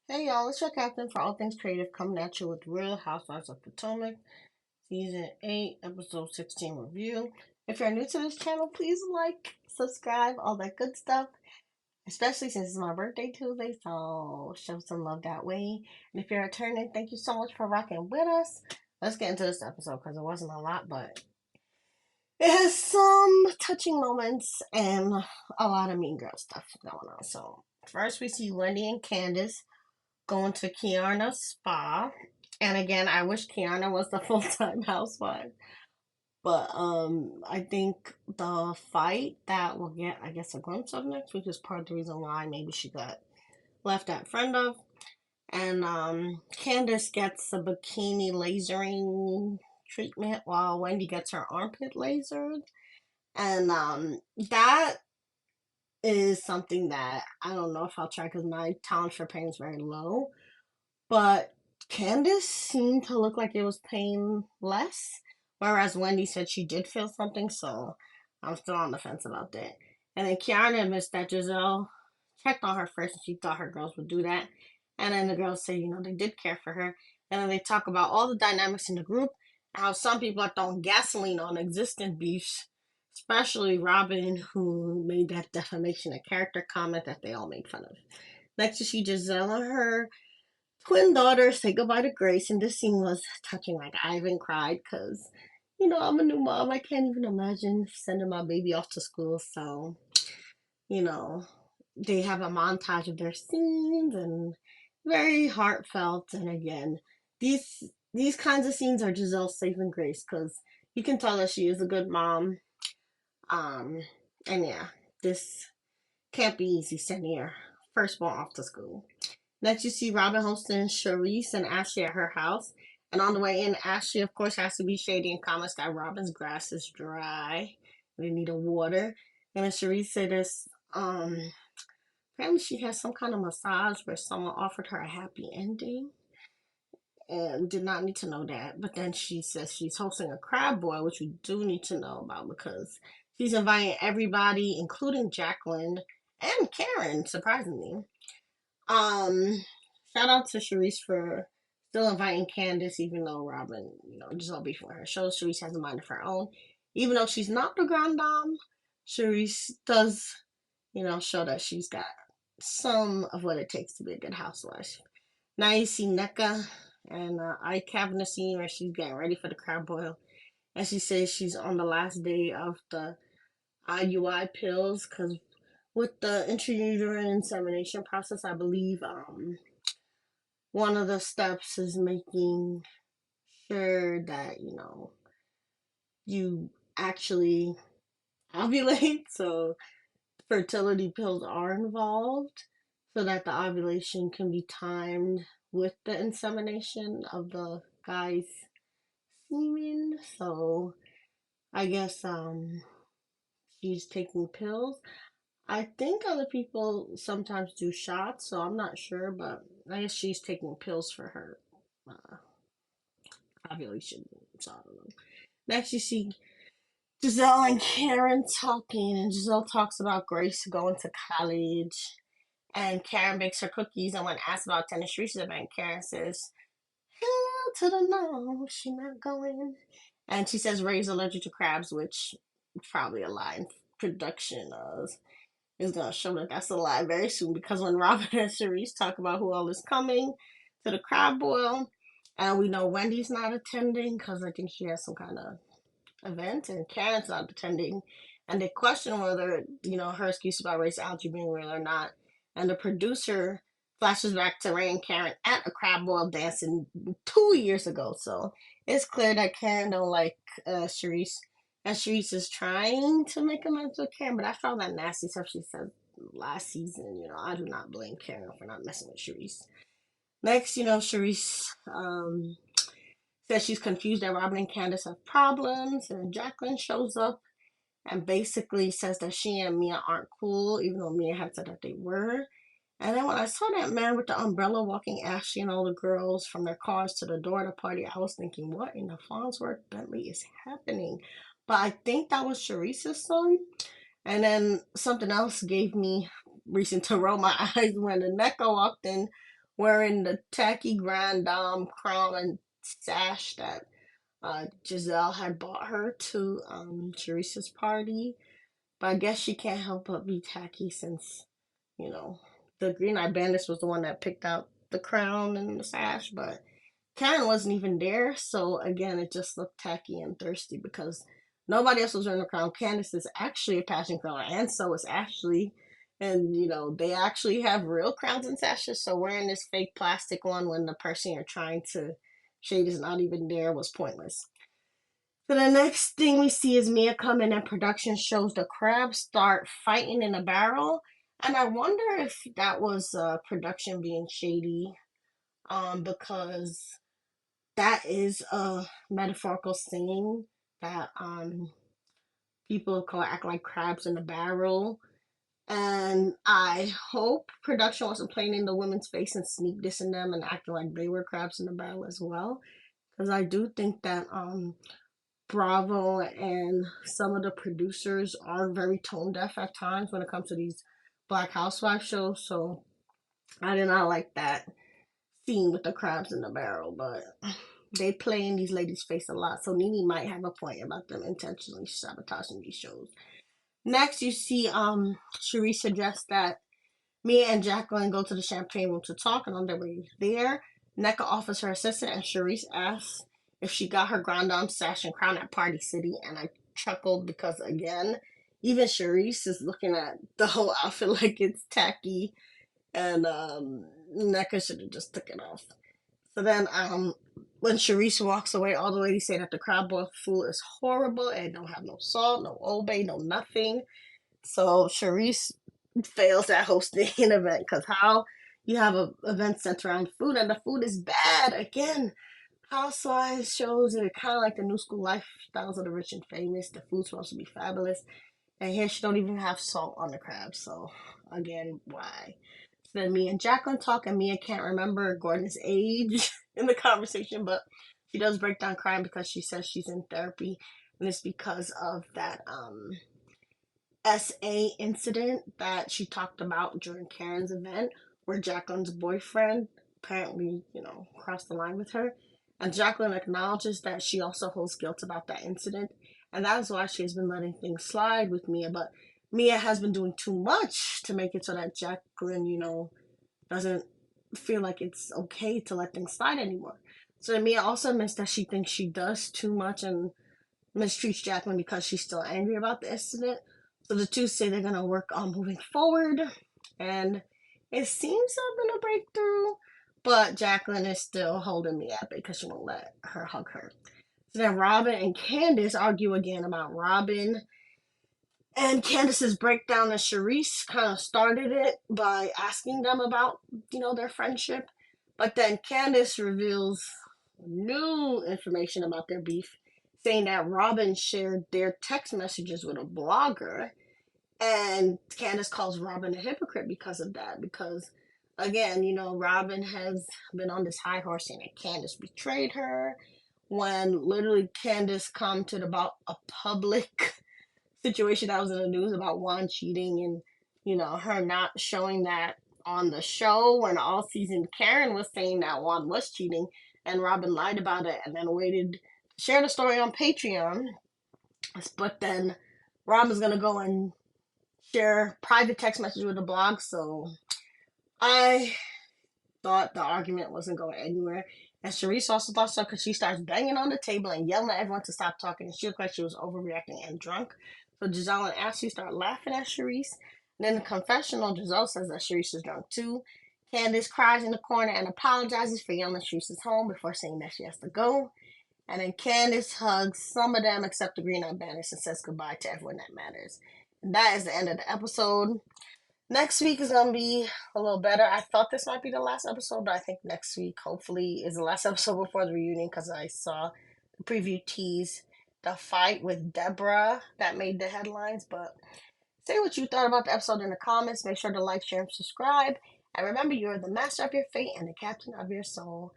Hey y'all, it's your captain for all things creative coming at you with Real Housewives of Potomac, Season 8, Episode 16 review. If you're new to this channel, please like, subscribe, all that good stuff, especially since it's my birthday Tuesday, so show some love that way. And if you're returning, thank you so much for rocking with us. Let's get into this episode because it wasn't a lot, but it has some touching moments and a lot of mean girl stuff going on. So, first we see Wendy and Candace going to Kiana's spa. And again, I wish Kiana was the full time housewife. But I think the fight that we'll get, I guess, a glimpse of next week is part of the reason why maybe she got left at friend of. And Candace gets a bikini lasering treatment while Wendy gets her armpit lasered. And that is something that I don't know if I'll try because my tolerance for pain is very low. But Candace seemed to look like it was pain less, whereas Wendy said she did feel something, so I'm still on the fence about that. And then Kiana admits that Giselle checked on her first and she thought her girls would do that. And then the girls say, they did care for her. And then they talk about all the dynamics in the group, how some people are throwing gasoline on existing beefs, especially Robin, who made that defamation of character comment that they all made fun of. Next, you see Giselle and her twin daughters say goodbye to Grace, and this scene was touching. Like, I even cried because, I'm a new mom. I can't even imagine sending my baby off to school. So, you know, they have a montage of their scenes and very heartfelt. And again, these kinds of scenes are Giselle's saving grace because you can tell that she is a good mom. Um, and yeah, this can't be easy sending your firstborn off to school. Next, you see Robin hosting Charrisse and Ashley at her house. And on the way in, Ashley, of course, has to be shady and comments that Robin's grass is dry. They need a water. And then Charrisse said this, apparently she has some kind of massage where someone offered her a happy ending. And did not need to know that. But then she says she's hosting a crab boil, which we do need to know about because she's inviting everybody, including Jacqueline and Karen, surprisingly. Um, Shout out to Charrisse for still inviting Candace, even though Robin, just all beefing with her. Shows Charrisse has a mind of her own. Even though she's not the grand dame, Charrisse does, show that she's got some of what it takes to be a good housewife. Now you see NECA and Ike having a scene where she's getting ready for the crab boil. And she says she's on the last day of the IUI pills because with the intrauterine insemination process, I believe one of the steps is making sure that you actually ovulate. So fertility pills are involved so that the ovulation can be timed with the insemination of the guy's semen. So I guess she's taking pills. I think other people sometimes do shots, so I'm not sure, but I guess she's taking pills for her uh, ovulation. So I don't know. Next, you see Giselle and Karen talking, and Giselle talks about Grace going to college, and Karen bakes her cookies. And when asked about tennis Reese's event, Karen says, "Hell to the no, she not going." And she says Ray's allergic to crabs, which is probably a lie. In production is gonna show that that's a lie very soon because when Robin and Charrisse talk about who all is coming to the crab boil, and we know Wendy's not attending because I think she has some kind of event, and Karen's not attending, and they question whether her excuse about race algae being real or not. And the producer flashes back to Ray and Karen at a crab boil dancing 2 years ago. So it's clear that Karen don't like Charrisse, and Charrisse is trying to make amends with Karen. But after all that nasty stuff she said last season, I do not blame Karen for not messing with Charrisse. Next, Charrisse says she's confused that Robin and Candace have problems, and Jacqueline shows up and basically says that she and Mia aren't cool, even though Mia had said that they were. And then when I saw that man with the umbrella walking Ashley and all the girls from their cars to the door of the party, I was thinking, what in the Farnsworth Bentley is happening? But I think that was Charisse's son. And then something else gave me reason to roll my eyes when the NECA walked in wearing the tacky Grand Dame crown and sash that Giselle had bought her to Charrisse's party. But I guess she can't help but be tacky since, you know, the Green Eyed Bandits was the one that picked out the crown and the sash, but Karen wasn't even there, so again, it just looked tacky and thirsty because nobody else was wearing a crown. Candace is actually a passion girl, and so is Ashley. And they actually have real crowns and sashes, so wearing this fake plastic one when the person you're trying to shade is not even there was pointless. So the next thing we see is Mia coming and production shows the crabs start fighting in a barrel. And I wonder if that was production being shady, because that is a metaphorical saying that people call act like crabs in a barrel. And I hope production wasn't playing in the women's face and sneak dissing them and acting like they were crabs in a barrel as well. Because I do think that Bravo and some of the producers are very tone deaf at times when it comes to these Black Housewife shows. So I did not like that scene with the crabs in the barrel, but they play in these ladies' face a lot. So Nene might have a point about them intentionally sabotaging these shows. Next, you see Charrisse suggests that Mia and Jacqueline go to the champagne room to talk, and on their way there, Nneka offers her assistant, and Charrisse asks if she got her Grand Dame sash and crown at Party City, and I chuckled because, again, even Charrisse is looking at the whole outfit like it's tacky, and Nneka should have just took it off. So then, when Charrisse walks away, all the ladies say that the crab boil food is horrible and don't have no salt, no Old Bay, no nothing. So Charrisse fails at hosting an event because how you have an event centered around food and the food is bad again. Housewives shows are kind of like the new school lifestyles of the rich and famous. The food's supposed to be fabulous, and here she don't even have salt on the crab. So again, why? So then Mia and Jacqueline talk, and Mia can't remember Gordon's age in the conversation, but she does break down crying because she says she's in therapy, and it's because of that SA incident that she talked about during Karen's event, where Jacqueline's boyfriend apparently, crossed the line with her. And Jacqueline acknowledges that she also holds guilt about that incident. And that is why she has been letting things slide with Mia. But Mia has been doing too much to make it so that Jacqueline, doesn't feel like it's okay to let things slide anymore. So then Mia also admits that she thinks she does too much and mistreats Jacqueline because she's still angry about the incident. So the two say they're gonna work on moving forward, and it seems to have been a breakthrough. But Jacqueline is still holding me up because she won't let her hug her. So then Robin and Candace argue again about Robin. And Candace's breakdown of Charrisse kind of started it by asking them about, their friendship. But then Candace reveals new information about their beef, saying that Robin shared their text messages with a blogger. And Candace calls Robin a hypocrite because of that. Because, again, Robin has been on this high horse saying that Candace betrayed her. When literally Candace commented about a public situation that was in the news about Juan cheating and, her not showing that on the show when all season Karen was saying that Juan was cheating and Robin lied about it and then waited to share the story on Patreon. But then Robin's going to go and share private text messages with the blog. So I thought the argument wasn't going anywhere. And Charrisse also thought so because she starts banging on the table and yelling at everyone to stop talking. And she looked like she was overreacting and drunk. So Giselle and Ashley start laughing at Charrisse. And then in the confessional, Giselle says that Charrisse is drunk too. Candace cries in the corner and apologizes for yelling at Charisse's home before saying that she has to go. And then Candace hugs some of them except the Green Eyed Bandits and says goodbye to everyone that matters. And that is the end of the episode. Next week is going to be a little better. I thought this might be the last episode, but I think next week, hopefully, is the last episode before the reunion because I saw the preview tease the fight with Deborah that made the headlines. But say what you thought about the episode in the comments. Make sure to like, share, and subscribe. And remember, you're the master of your fate and the captain of your soul.